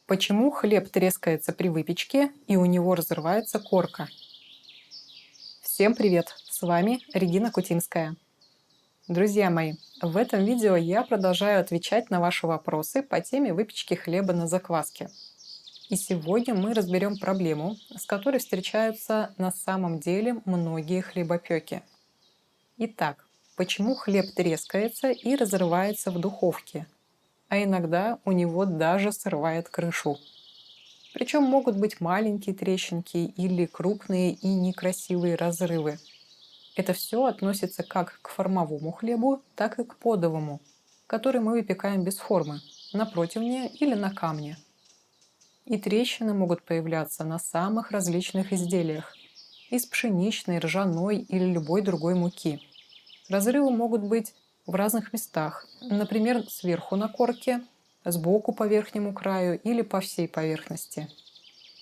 Почему хлеб трескается при выпечке и у него разрывается корка? Всем привет! С вами Регина Кутинская. Друзья мои, в этом видео я продолжаю отвечать на ваши вопросы по теме выпечки хлеба на закваске. И сегодня мы разберем проблему, с которой встречаются на самом деле многие хлебопеки. Итак, почему хлеб трескается и разрывается в духовке, а иногда у него даже срывает крышу? Причем могут быть маленькие трещинки или крупные и некрасивые разрывы. Это все относится как к формовому хлебу, так и к подовому, который мы выпекаем без формы, на противне или на камне. И трещины могут появляться на самых различных изделиях – из пшеничной, ржаной или любой другой муки. Разрывы могут быть в разных местах, например, сверху на корке, сбоку по верхнему краю или по всей поверхности.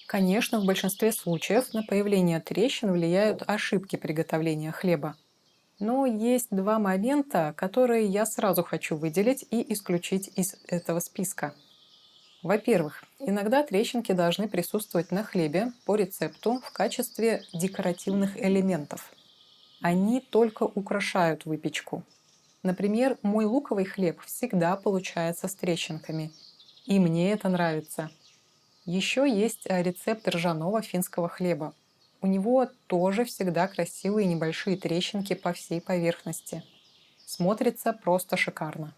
Конечно, в большинстве случаев на появление трещин влияют ошибки приготовления хлеба. Но есть два момента, которые я сразу хочу выделить и исключить из этого списка. Во-первых, иногда трещинки должны присутствовать на хлебе по рецепту в качестве декоративных элементов. Они только украшают выпечку. Например, мой луковый хлеб всегда получается с трещинками. И мне это нравится. Еще есть рецепт ржаного финского хлеба. У него тоже всегда красивые небольшие трещинки по всей поверхности. Смотрится просто шикарно.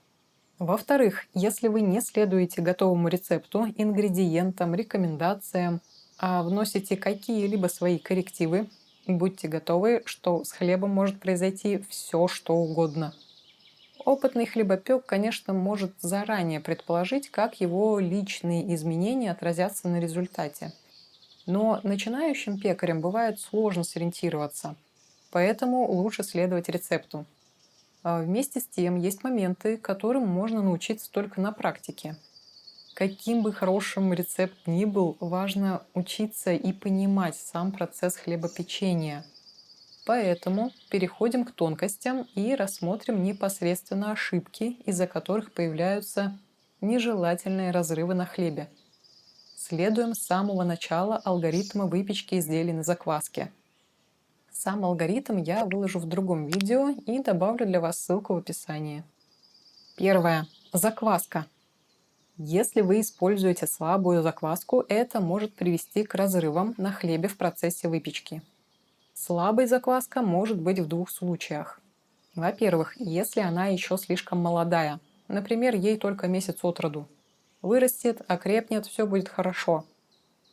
Во-вторых, если вы не следуете готовому рецепту, ингредиентам, рекомендациям, а вносите какие-либо свои коррективы, будьте готовы, что с хлебом может произойти все, что угодно. Опытный хлебопек, конечно, может заранее предположить, как его личные изменения отразятся на результате. Но начинающим пекарям бывает сложно сориентироваться, поэтому лучше следовать рецепту. Вместе с тем есть моменты, которым можно научиться только на практике. Каким бы хорошим рецепт ни был, важно учиться и понимать сам процесс хлебопечения. Поэтому переходим к тонкостям и рассмотрим непосредственно ошибки, из-за которых появляются нежелательные разрывы на хлебе. Следуем с самого начала алгоритма выпечки изделий на закваске. Сам алгоритм я выложу в другом видео и добавлю для вас ссылку в описании. Первое. Закваска. Если вы используете слабую закваску, это может привести к разрывам на хлебе в процессе выпечки. Слабая закваска может быть в двух случаях. Во-первых, если она еще слишком молодая, например, ей только месяц от роду. Вырастет, окрепнет, все будет хорошо.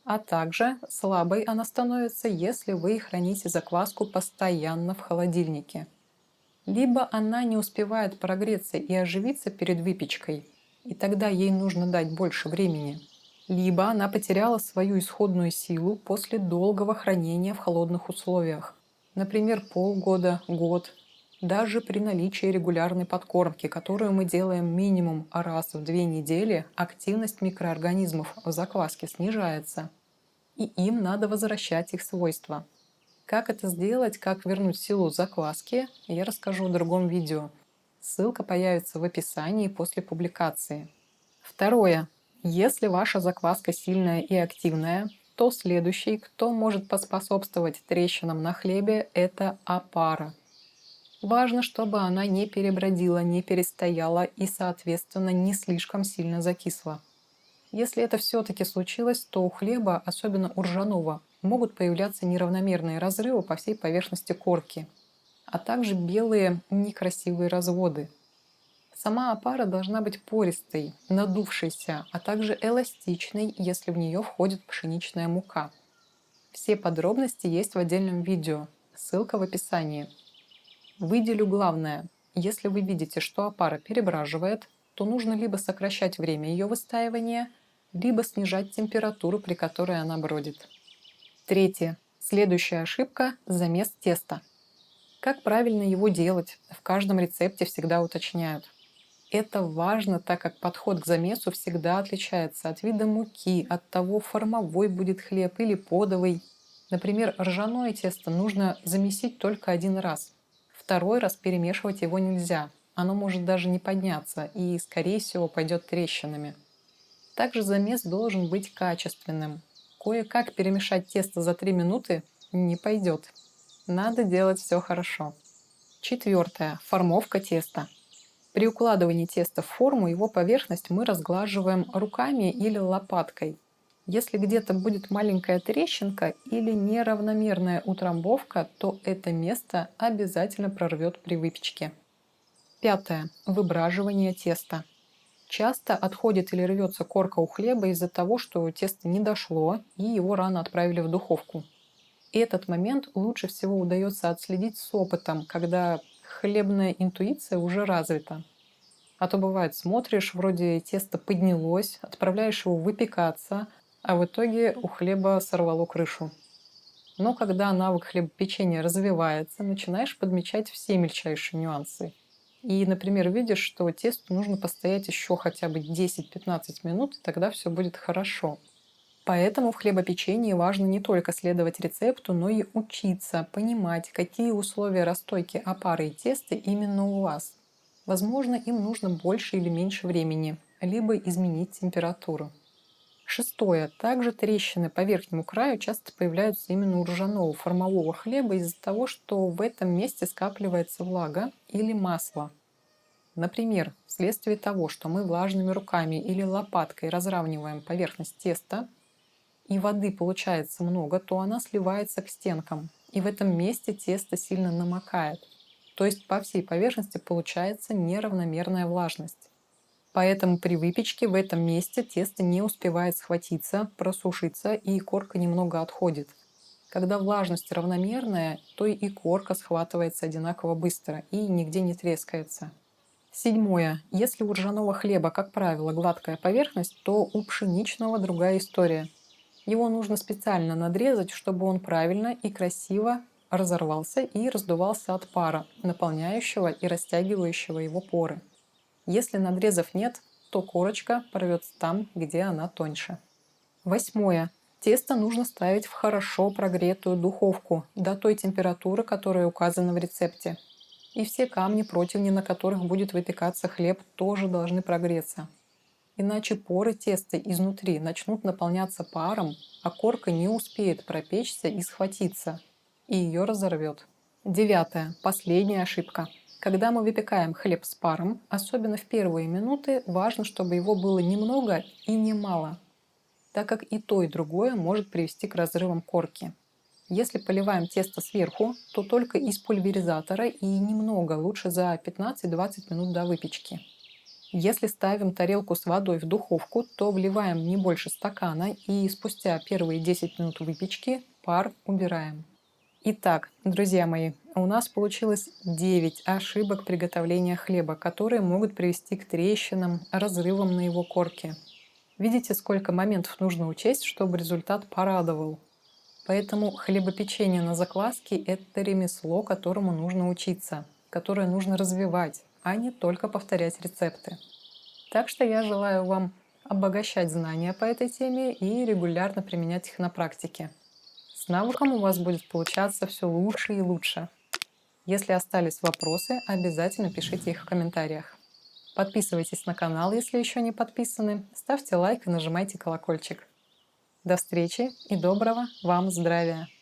А также слабой она становится, если вы храните закваску постоянно в холодильнике. Либо она не успевает прогреться и оживиться перед выпечкой, и тогда ей нужно дать больше времени. Либо она потеряла свою исходную силу после долгого хранения в холодных условиях. Например, полгода, год. Даже при наличии регулярной подкормки, которую мы делаем минимум раз в 2 недели, активность микроорганизмов в закваске снижается. И им надо возвращать их свойства. Как это сделать, как вернуть силу закваски, я расскажу в другом видео. Ссылка появится в описании после публикации. Второе. Если ваша закваска сильная и активная, то следующий, кто может поспособствовать трещинам на хлебе, это опара. Важно, чтобы она не перебродила, не перестояла и, соответственно, не слишком сильно закисла. Если это все-таки случилось, то у хлеба, особенно у ржаного, могут появляться неравномерные разрывы по всей поверхности корки, а также белые некрасивые разводы. Сама опара должна быть пористой, надувшейся, а также эластичной, если в нее входит пшеничная мука. Все подробности есть в отдельном видео, ссылка в описании. Выделю главное. Если вы видите, что опара перебраживает, то нужно либо сокращать время ее выстаивания, либо снижать температуру, при которой она бродит. Третье. Следующая ошибка – замес теста. Как правильно его делать, в каждом рецепте всегда уточняют. Это важно, так как подход к замесу всегда отличается от вида муки, от того, формовой будет хлеб или подовый. Например, ржаное тесто нужно замесить только один раз. Второй раз перемешивать его нельзя. Оно может даже не подняться и, скорее всего, пойдет трещинами. Также замес должен быть качественным. Кое-как перемешать тесто за 3 минуты не пойдет. Надо делать все хорошо. Четвертое. Формовка теста. При укладывании теста в форму его поверхность мы разглаживаем руками или лопаткой. Если где-то будет маленькая трещинка или неравномерная утрамбовка, то это место обязательно прорвет при выпечке. Пятое. Выбраживание теста. Часто отходит или рвется корка у хлеба из-за того, что тесто не дошло и его рано отправили в духовку. Этот момент лучше всего удается отследить с опытом, когда хлебная интуиция уже развита. А то бывает, смотришь, вроде тесто поднялось, отправляешь его выпекаться, а в итоге у хлеба сорвало крышу. Но когда навык хлебопечения развивается, начинаешь подмечать все мельчайшие нюансы. И, например, видишь, что тесту нужно постоять еще хотя бы 10-15 минут, и тогда все будет хорошо. Поэтому в хлебопечении важно не только следовать рецепту, но и учиться, понимать, какие условия расстойки опары и теста именно у вас. Возможно, им нужно больше или меньше времени, либо изменить температуру. Шестое. Также трещины по верхнему краю часто появляются именно у ржаного формового хлеба из-за того, что в этом месте скапливается влага или масло. Например, вследствие того, что мы влажными руками или лопаткой разравниваем поверхность теста, и воды получается много, то она сливается к стенкам, и в этом месте тесто сильно намокает. То есть по всей поверхности получается неравномерная влажность. Поэтому при выпечке в этом месте тесто не успевает схватиться, просушиться, и корка немного отходит. Когда влажность равномерная, то и корка схватывается одинаково быстро и нигде не трескается. Седьмое. Если у ржаного хлеба, как правило, гладкая поверхность, то у пшеничного другая история. Его нужно специально надрезать, чтобы он правильно и красиво разорвался и раздувался от пара, наполняющего и растягивающего его поры. Если надрезов нет, то корочка порвется там, где она тоньше. Восьмое. Тесто нужно ставить в хорошо прогретую духовку до той температуры, которая указана в рецепте. И все камни-противни, на которых будет выпекаться хлеб, тоже должны прогреться. Иначе поры теста изнутри начнут наполняться паром, а корка не успеет пропечься и схватиться, и ее разорвет. Девятое. Последняя ошибка. Когда мы выпекаем хлеб с паром, особенно в первые минуты, важно, чтобы его было немного и немало, так как и то, и другое может привести к разрывам корки. Если поливаем тесто сверху, то только из пульверизатора и немного, лучше за 15-20 минут до выпечки. Если ставим тарелку с водой в духовку, то вливаем не больше стакана и спустя первые 10 минут выпечки пар убираем. Итак, друзья мои, у нас получилось 9 ошибок приготовления хлеба, которые могут привести к трещинам, разрывам на его корке. Видите, сколько моментов нужно учесть, чтобы результат порадовал. Поэтому хлебопечение на закваске – это ремесло, которому нужно учиться, которое нужно развивать, а не только повторять рецепты. Так что я желаю вам обогащать знания по этой теме и регулярно применять их на практике. С навыком у вас будет получаться все лучше и лучше. Если остались вопросы, обязательно пишите их в комментариях. Подписывайтесь на канал, если еще не подписаны, ставьте лайк и нажимайте колокольчик. До встречи и доброго вам здравия!